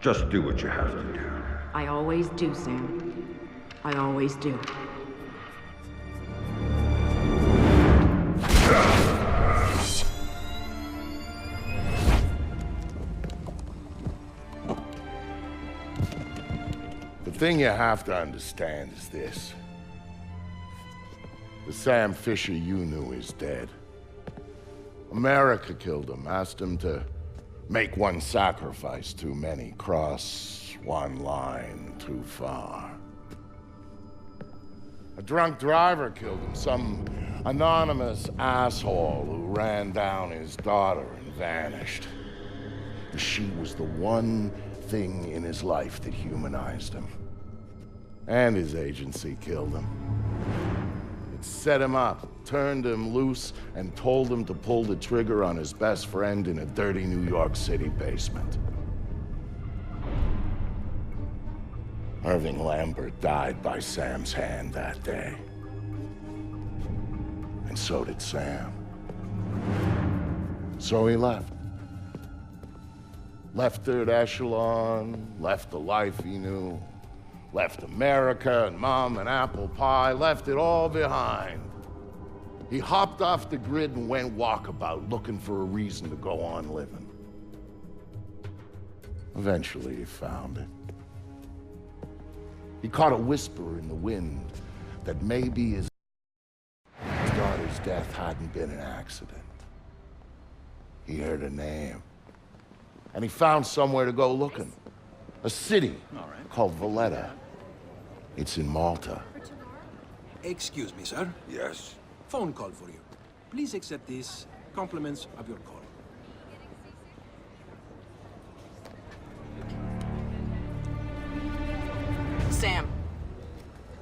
Just do what you have to do. I always do, Sam. I always do. The thing you have to understand is this. The Sam Fisher you knew is dead. America killed him, asked him to make one sacrifice too many, cross one line too far. A drunk driver killed him, some anonymous asshole who ran down his daughter and vanished. She was the one thing in his life that humanized him. And his agency killed him. It set him up, turned him loose, and told him to pull the trigger on his best friend in a dirty New York City basement. Irving Lambert died by Sam's hand that day. And so did Sam. So he left. Left Third Echelon, left the life he knew, left America and Mom and apple pie, left it all behind. He hopped off the grid and went walkabout, looking for a reason to go on living. Eventually, he found it. He caught a whisper in the wind that maybe his daughter's death hadn't been an accident. He heard a name. And he found somewhere to go looking. A city called Valletta. It's in Malta. Excuse me, sir. Yes? Phone call for you. Please accept this. Compliments of your call. Sam,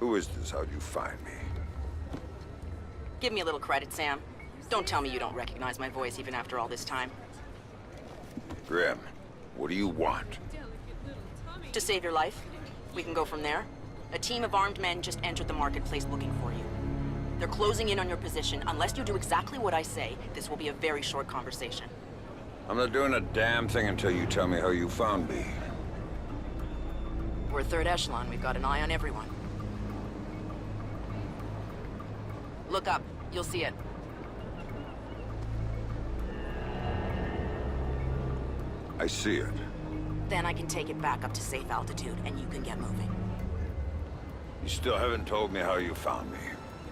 Who is this? How'd you find me? give me a little credit, Sam. Don't tell me you don't recognize my voice even after all this time. Grim, what do you want? To save your life. We can go from there. A team of armed men just entered the marketplace looking for you. They're closing in on your position. Unless you do exactly what I say, this will be a very short conversation. I'm not doing a damn thing until you tell me how you found me. We're Third Echelon. We've got an eye on everyone. Look up. You'll see it. I see it. Then I can take it back up to safe altitude, and you can get moving. You still haven't told me how you found me.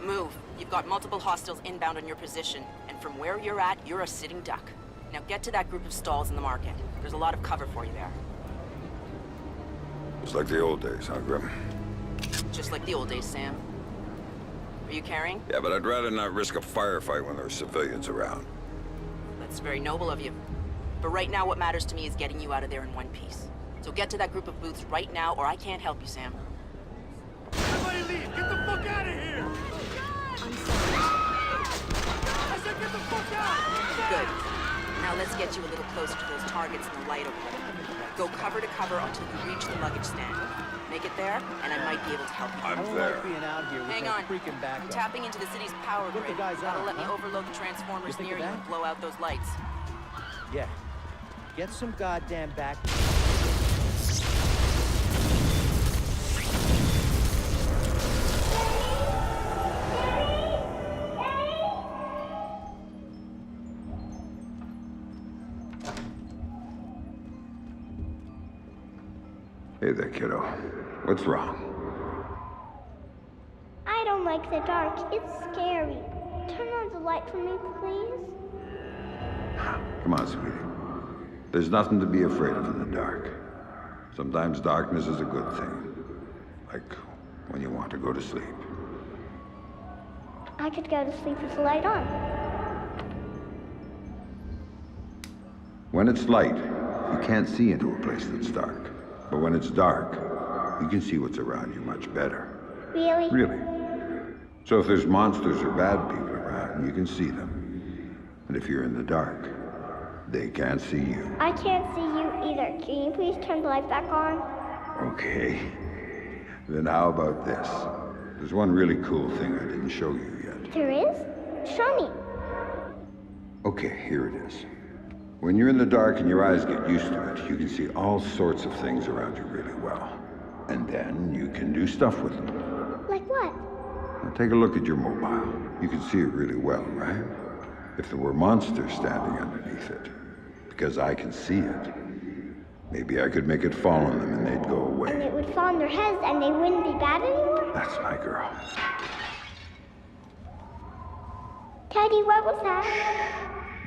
Move. You've got multiple hostiles inbound on your position, and from where you're at, you're a sitting duck. Now get to that group of stalls in the market. There's a lot of cover for you there. It's like the old days, huh, Grim? Just like the old days, Sam. Are you carrying? Yeah, but I'd rather not risk a firefight when there's civilians around. That's very noble of you. But right now, what matters to me is getting you out of there in one piece. So get to that group of booths right now, or I can't help you, Sam. Everybody leave! Get the fuck out of here! I'm sorry. I said get the fuck out! Good. Now let's get you a little closer to those targets in the light over there. Go cover to cover until you reach the luggage stand. Make it there, and I might be able to help you. I'm there. being out here with Hang that on. freaking I'm backup. tapping into the city's power Look, the grid. guy's That'll out, let me huh? overload the transformers think near of you that? and blow out those lights. Yeah. Get some goddamn back. Hey there, kiddo. What's wrong? don't like the dark. It's scary. Turn on the light for me, please. Come on, sweetie. There's nothing to be afraid of in the dark. Sometimes darkness is a good thing. Like when you want to go to sleep. I could go to sleep with the light on. When it's light, you can't see into a place that's dark. But when it's dark, you can see what's around you much better. Really? Really. So if there's monsters or bad people around, you can see them. And if you're in the dark, they can't see you. I can't see you either. Can you please turn the light back on? Okay. Then how about this? There's one really cool thing I didn't show you yet. There is? Show me. Okay, here it is. When you're in the dark and your eyes get used to it, you can see all sorts of things around you really well. And then you can do stuff with them. Like what? Now take a look at your mobile. You can see it really well, right? If there were monsters standing underneath it, because I can see it, maybe I could make it fall on them and they'd go away. And it would fall on their heads and they wouldn't be bad anymore? That's my girl. Daddy, what was that?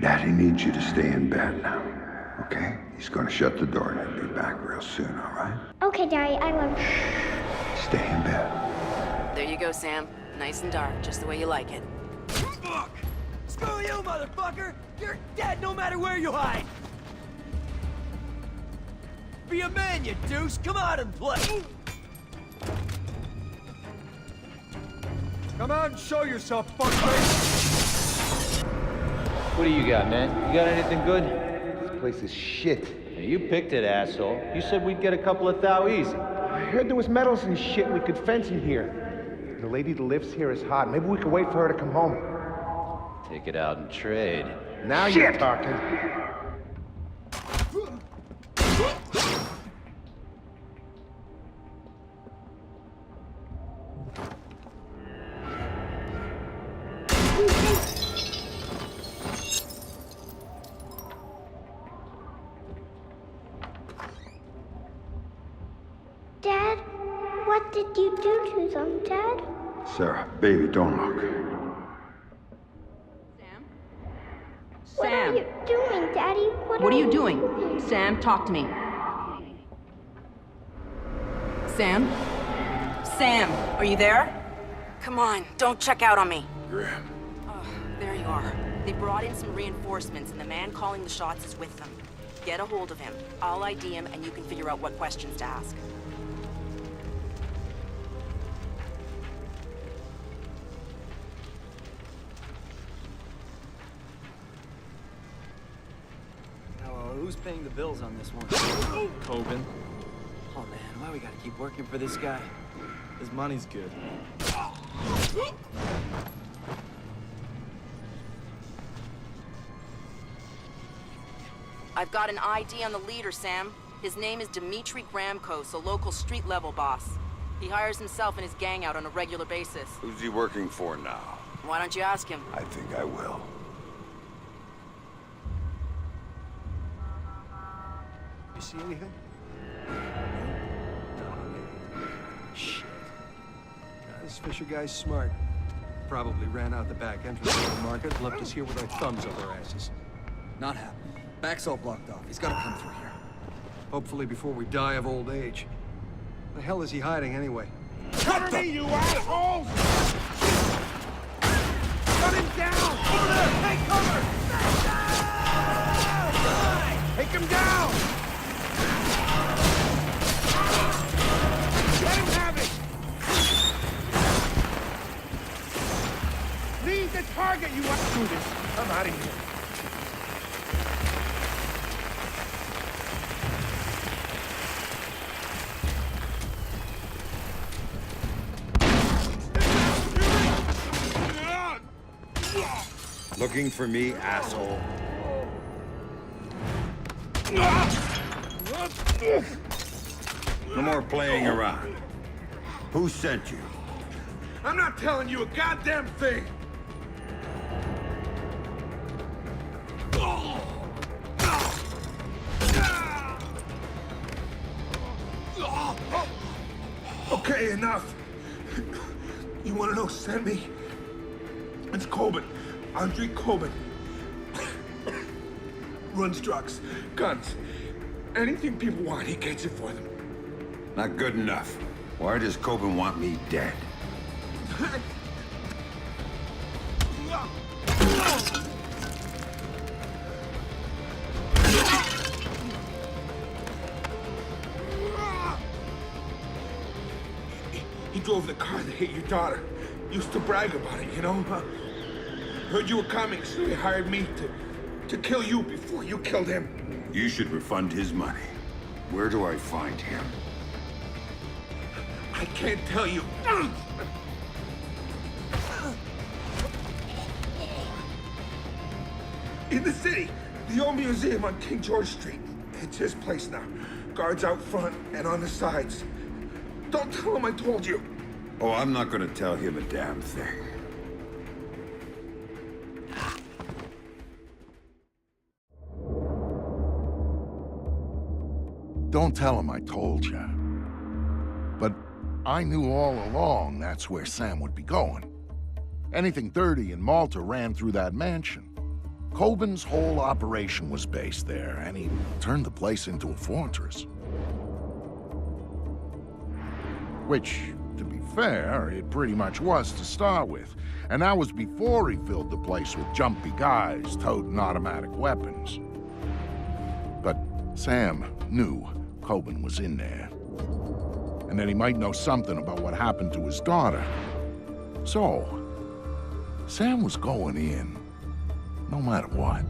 Daddy needs you to stay in bed now, okay? He's gonna shut the door and he'll be back real soon, all right? Okay, Daddy, I love you. Stay in bed. There you go, Sam. Nice and dark, just the way you like it. Fuck! Screw you, motherfucker! You're dead no matter where you hide! Be a man, you deuce! Come out and play! Come out and show yourself, fuckface! What do you got, man? You got anything good? This place is shit. Yeah, you picked it, asshole. You said we'd get a couple of thou easy. I heard there was metals and shit we could fence in here. The lady that lives here is hot. Maybe we could wait for her to come home. Take it out and trade. Now you're talking. Dad, what did you do to them, Dad? Sarah, baby, don't look. What are you doing, Daddy? What are you doing? Sam, talk to me. Sam? Sam, are you there? Come on, don't check out on me. Graham. Oh, there you are. They brought in some reinforcements, and the man calling the shots is with them. Get a hold of him. I'll ID him, and you can figure out what questions to ask. Who's paying the bills on this one? Coben. Oh man, why we gotta keep working for this guy? His money's good. I've got an ID on the leader, Sam. His name is Dimitri Gramkos, a local street-level boss. He hires himself and his gang out on a regular basis. Who's he working for now? Why don't you ask him? I think I will. You see anything? Shit. This Fisher guy's smart. Probably ran out the back entrance of the market, left us here with our thumbs up our asses. Not happening. Back's all blocked off. He's gotta come through here. Hopefully before we die of old age. The hell is he hiding anyway? Cover me, you assholes! Cut him down! Over there! Take cover! Take him down! Let him have it! Leave the target, you do this! I'm out of here. Looking for me, asshole? No more playing around. Who sent you? I'm not telling you a goddamn thing! Okay, enough. You want to know who sent me? It's Coben. Andre Coben. Runs drugs, guns. Anything people want, he gets it for them. Not good enough. Why does Coben want me dead? He drove the car that hit your daughter. Used to brag about it, you know? Heard you were coming, so he hired me to kill you before you killed him. You should refund his money. Where do I find him? I can't tell you. In the city, the old museum on King George Street. It's his place now. Guards out front and on the sides. Don't tell him I told you. Oh, I'm not gonna tell him a damn thing. Don't tell him I told you. But I knew all along that's where Sam would be going. Anything dirty in Malta ran through that mansion. Coben's whole operation was based there, and he turned the place into a fortress. Which, to be fair, it pretty much was to start with. And that was before he filled the place with jumpy guys toting automatic weapons. But Sam knew Coben was in there. And that he might know something about what happened to his daughter. So, Sam was going in, no matter what.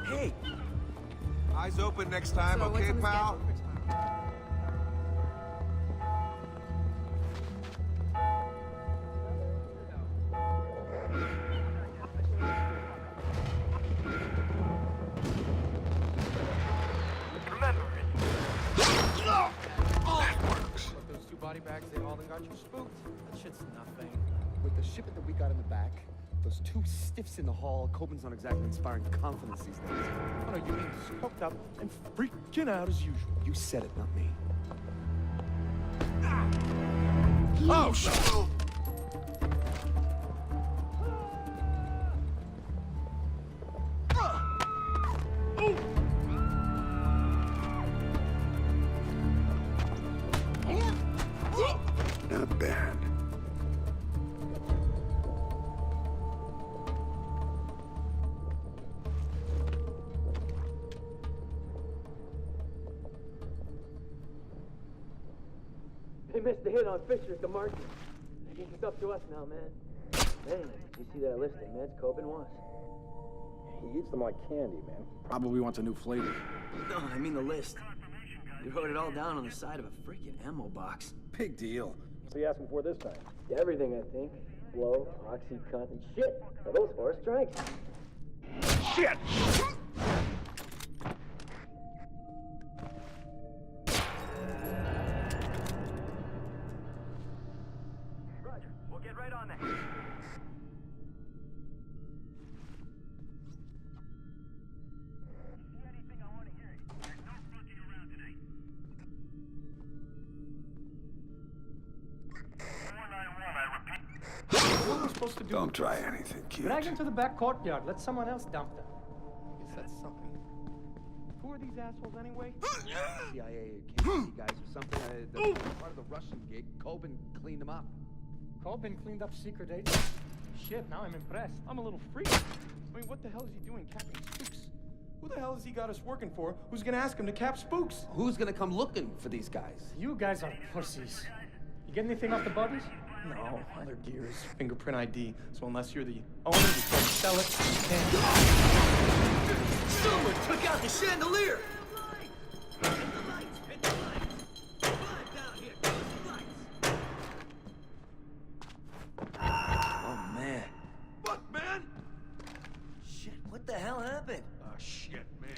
Hey! Eyes open next time, So what's okay, on the pal? Those two body bags they hauled and got you spooked. That shit's nothing. With the shipment that we got in the back, those two stiffs in the hall, Coben's not exactly inspiring confidence these days. Oh no, you mean scoped up and freaking out as usual. You said it, not me. Oh, shit! Not bad. They missed the hit on Fisher at the market. I think it's up to us now, man. Man, you see that list of meds Coben wants? He eats them like candy, man. Probably wants a new flavor. No, I mean the list. You wrote it all down on the side of a freaking ammo box. Big deal. What's he asking for this time? Everything, I think. Blow, OxyContin, shit. Are those 4 strikes? Shit! Roger, we'll get right on that. What am I supposed to do? Don't try anything, kid. Drag him to the back courtyard. Let someone else dump them. Guess that's something. Who are these assholes anyway? CIA or KGB guys or something. Part of the Russian gig. Coben cleaned them up. Coben cleaned up secret agents. Shit, now I'm impressed. I'm a little freaked. I mean, what the hell is he doing capping spooks? Who the hell has he got us working for? Who's gonna ask him to cap spooks? Who's gonna come looking for these guys? You guys are pussies. You get anything off the bodies? No, all their gear is fingerprint ID. So unless you're the owner, you can't sell it. You can't. Someone took out the chandelier! Oh, man. Fuck, man! Shit, what the hell happened? Oh, shit, man.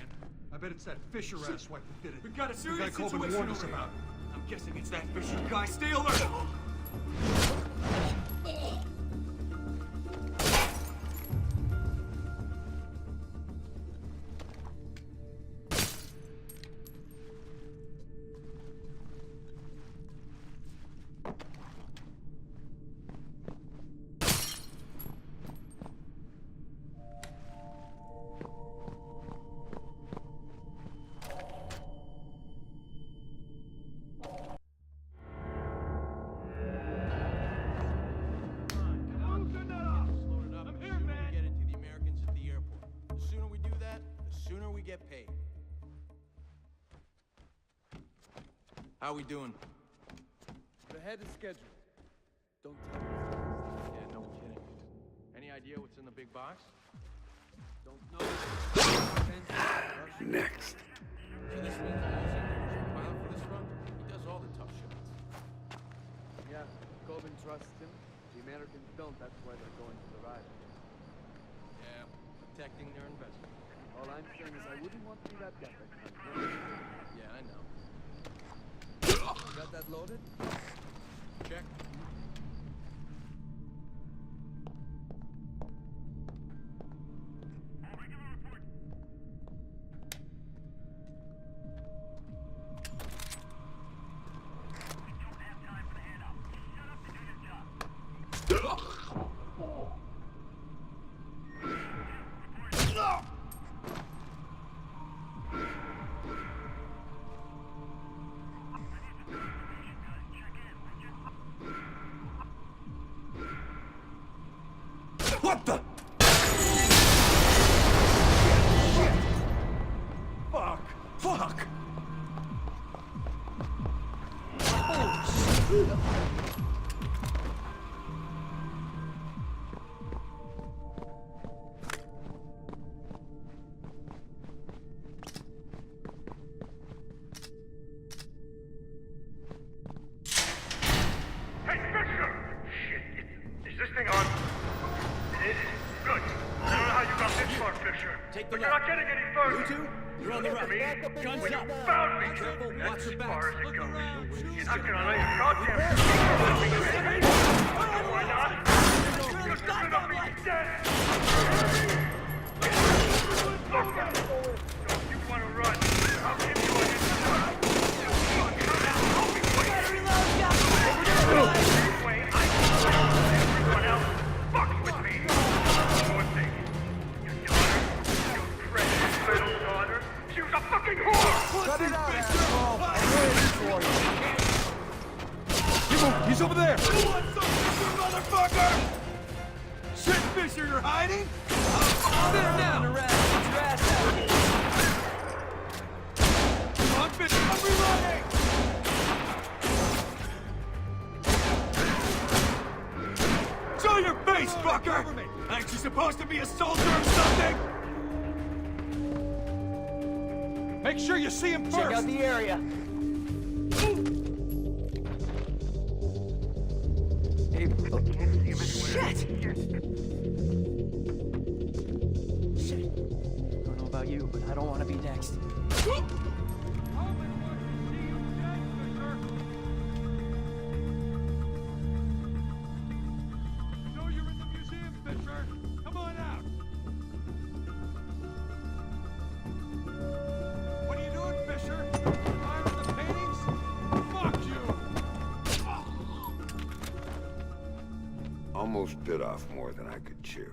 I bet it's that Fisher ass wipe that did it. We got a serious Coleman situation warned us over about. I'm guessing it's that Fisher guy. Stay alert! Paid. How we doing? Ahead of schedule. Don't tell me. Yeah, no kidding. Any idea what's in the big box? Don't know. Next. So this means I'm using the pilot for this run? He does all the tough shots. Yeah, Coleman trusts him. The Americans don't, that's why they're going to the ride. Yeah, protecting their investment. All I'm saying is I wouldn't want to be that guy. Yeah, I know. Got that loaded? Check. What the? Shit! Fuck! Fuck! Holy shit! Take the left. You're not getting any further. You two? You're on the right. Guns When up. you found me, Careful, watch your back. as far as it Look goes. around. You're not gonna let your goddamn why not? You're gonna be dead! Look out! If you wanna run, I'll give you a head start. Anyway, everyone else fucks with me. One thing. Little daughter, she was a fucking whore! Cut it out, asshole! I'm waiting for you. He's over there! You want some Fisher, motherfucker? Shit, Fisher, you're hiding? Sit down! Your ass out. Come on, Fisher, I'm reloading! Show your face, fucker! Aren't you supposed to be a soldier or something? Make sure you see him first! Check out the area. Hey, Shit! Shit. Don't know about you, but I don't want to be next. know you're in the museum, Fisher! Come on out! What are you doing, Fisher? Admiring the paintings? Fuck you! Almost bit off more than I could chew.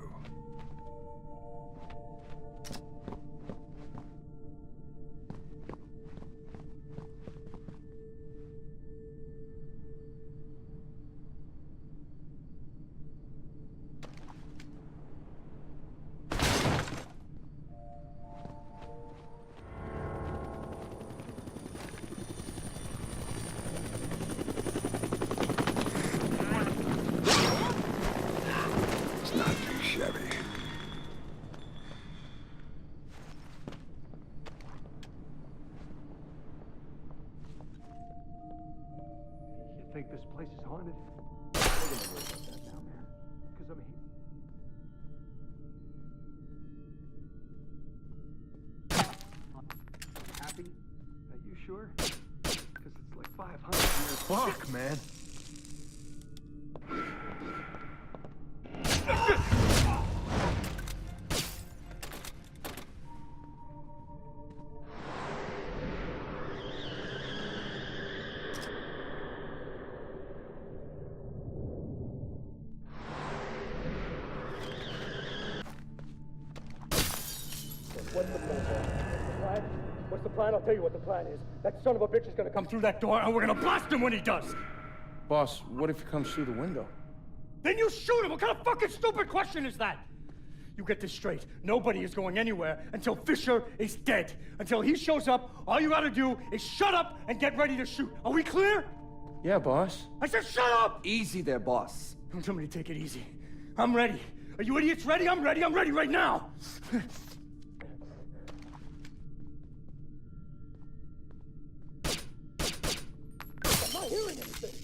Chevy. You think this place is haunted? I'm gonna worry about that now, man. Because I'm here. Happy? Are you sure? Because it's like 500 years. Fuck, man. What's the plan? What's the plan? I'll tell you what the plan is. That son of a bitch is gonna come through that door, and we're gonna blast him when he does. Boss, what if he comes through the window? Then you shoot him. What kind of fucking stupid question is that? You get this straight. Nobody is going anywhere until Fisher is dead. Until he shows up, all you gotta do is shut up and get ready to shoot. Are we clear? Yeah, boss. I said shut up! Easy there, boss. Don't tell me to take it easy. I'm ready. Are you idiots ready? I'm ready. I'm ready right now. I'm not hearing anything.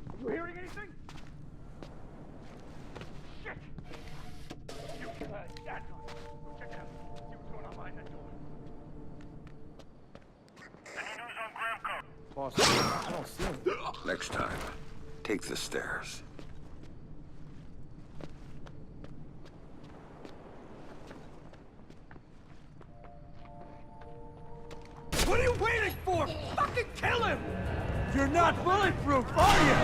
Are you hearing anything? Shit! You, Dad, go check it out. See what's going on behind that door. Boss, I don't see him. Next time, take the stairs. What are you waiting for? Fucking kill him! You're not bulletproof, are you?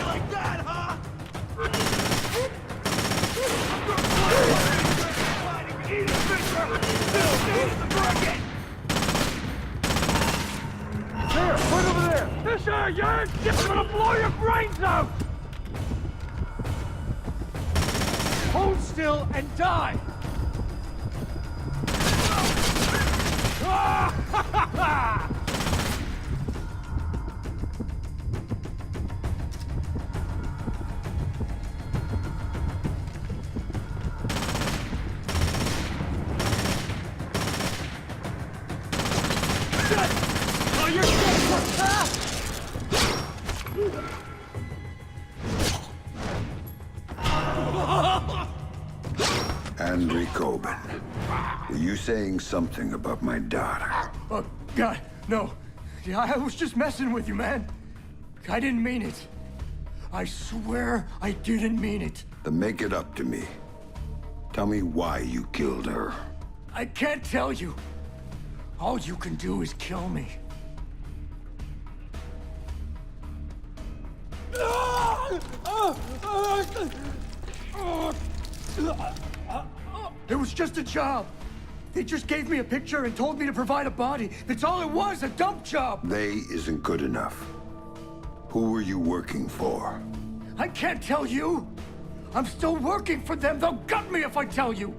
Like that, huh? Eat it, Fisher! There, right over there! Fisher, you're just gonna blow your brains out! Hold still and die! Oh, you're Andre Coben, were you saying something about my daughter? Oh, God, no. Yeah, I was just messing with you, man. I didn't mean it. I swear I didn't mean it. Then make it up to me. Tell me why you killed her. I can't tell you. All you can do is kill me. It was just a job. They just gave me a picture and told me to provide a body. That's all it was, a dump job. They isn't good enough. Who were you working for? I can't tell you. I'm still working for them. They'll gut me if I tell you.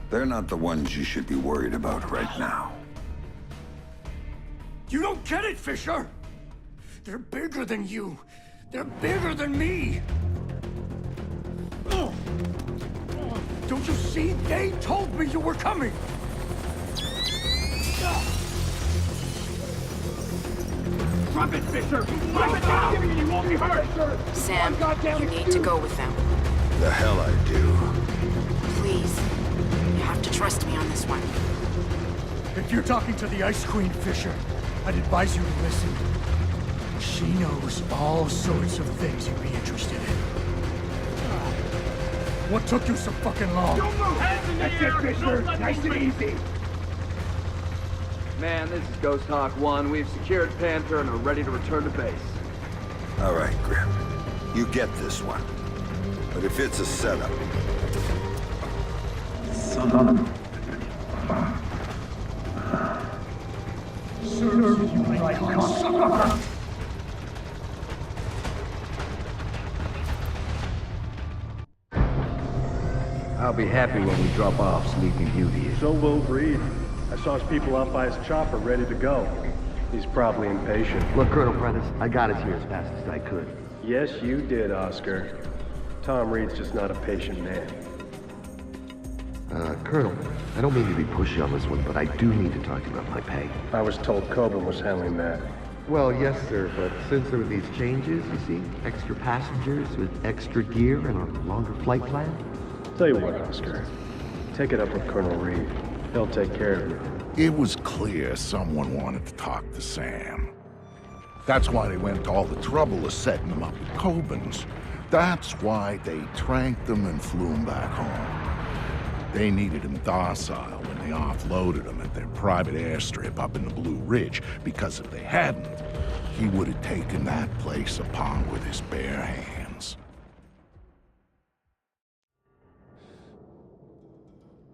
They're not the ones you should be worried about right now. You don't get it, Fisher! They're bigger than you. They're bigger than me. Don't you see? They told me you were coming. Drop it, Fisher! Drop it down! You won't be hurt! Sam, you need to go with them. The hell I do. Please. You have to trust me on this one. If you're talking to the Ice Queen, Fisher, I'd advise you to listen. She knows all sorts of things you'd be interested in. What took you so fucking long? Don't move! Hands in the air! Fisher! Nice and easy! Man, this is Ghost Hawk 1. We've secured Panther and are ready to return to base. All right, Grim. You get this one. But if it's a setup, son. Serve you right, cocksucker! I'll be happy when we drop off Sleeping Beauty. So will Reed. I saw his people out by his chopper ready to go. He's probably impatient. Look, Colonel Prentice, I got us here as fast as I could. Yes, you did, Oscar. Tom Reed's just not a patient man. Colonel, I don't mean to be pushy on this one, but I do need to talk to you about my pay. I was told Coburn was handling that. Well, yes, sir, but since there were these changes, you see, extra passengers with extra gear and a longer flight plan. Tell you what, Oscar. Take it up with Colonel Reed. He'll take care of you. It was clear someone wanted to talk to Sam. That's why they went to all the trouble of setting him up with Coburn's. That's why they tranked him and flew him back home. They needed him docile when they offloaded him at their private airstrip up in the Blue Ridge, because if they hadn't, he would have taken that place upon with his bare hands.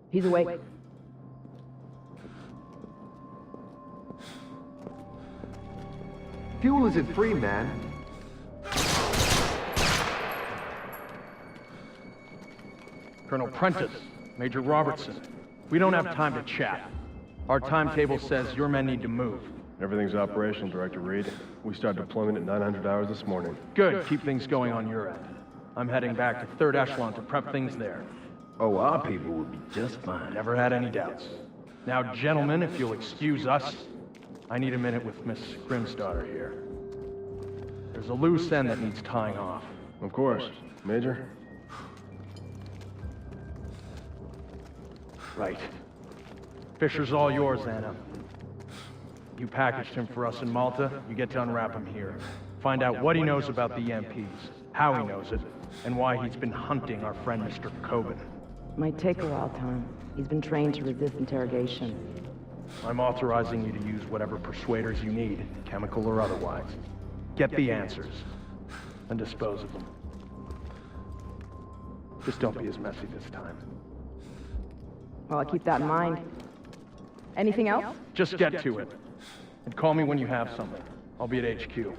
He's awake. Fuel isn't free, man. Colonel Prentice, Major Robertson, we don't have time to chat. Our timetable says your men need to move. Everything's operational, Director Reed. We start deployment at 900 hours this morning. Good, keep things going on your end. I'm heading back to 3rd Echelon to prep things there. Oh, our people will be just fine. Never had any doubts. Now, gentlemen, if you'll excuse us, I need a minute with Miss Grimsdaughter here. There's a loose end that needs tying off. Of course. Major? Right. Fisher's all yours, Anna. You packaged him for us in Malta, you get to unwrap him here. Find out what he knows about the EMPs, how he knows it, and why he's been hunting our friend Mr. Coburn. Might take a while, Tom. He's been trained to resist interrogation. I'm authorizing you to use whatever persuaders you need, chemical or otherwise. Get the answers, and dispose of them. Just don't be as messy this time. Well, I'll keep that in mind. Anything else? Just get to it. And call me when you have something. I'll be at HQ.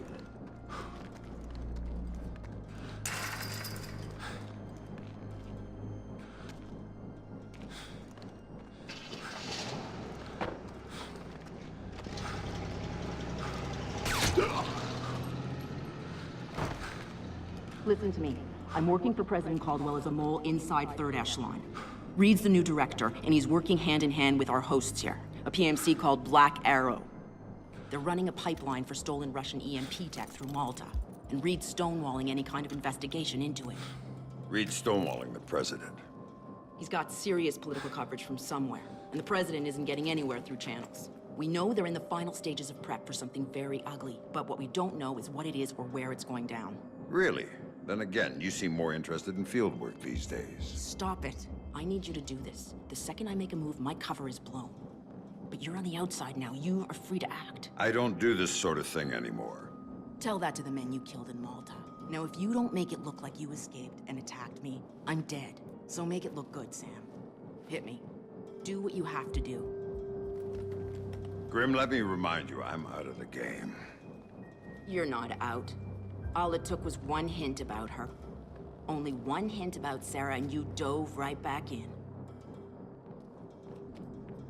Listen to me. I'm working for President Caldwell as a mole inside 3rd Echelon. Reed's the new director, and he's working hand in hand with our hosts here, a PMC called Black Arrow. They're running a pipeline for stolen Russian EMP tech through Malta, and Reed's stonewalling any kind of investigation into it. Reed's stonewalling the president. He's got serious political coverage from somewhere, and the president isn't getting anywhere through channels. We know they're in the final stages of prep for something very ugly, but what we don't know is what it is or where it's going down. Really? Then again, you seem more interested in field work these days. Stop it. I need you to do this. The second I make a move, my cover is blown. But you're on the outside now. You are free to act. I don't do this sort of thing anymore. Tell that to the men you killed in Malta. Now, if you don't make it look like you escaped and attacked me, I'm dead. So make it look good, Sam. Hit me. Do what you have to do. Grim, let me remind you, I'm out of the game. You're not out. All it took was one hint about her. Only one hint about Sarah, and you dove right back in.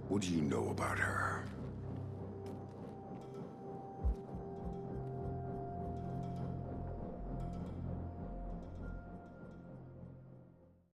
What do you know about her?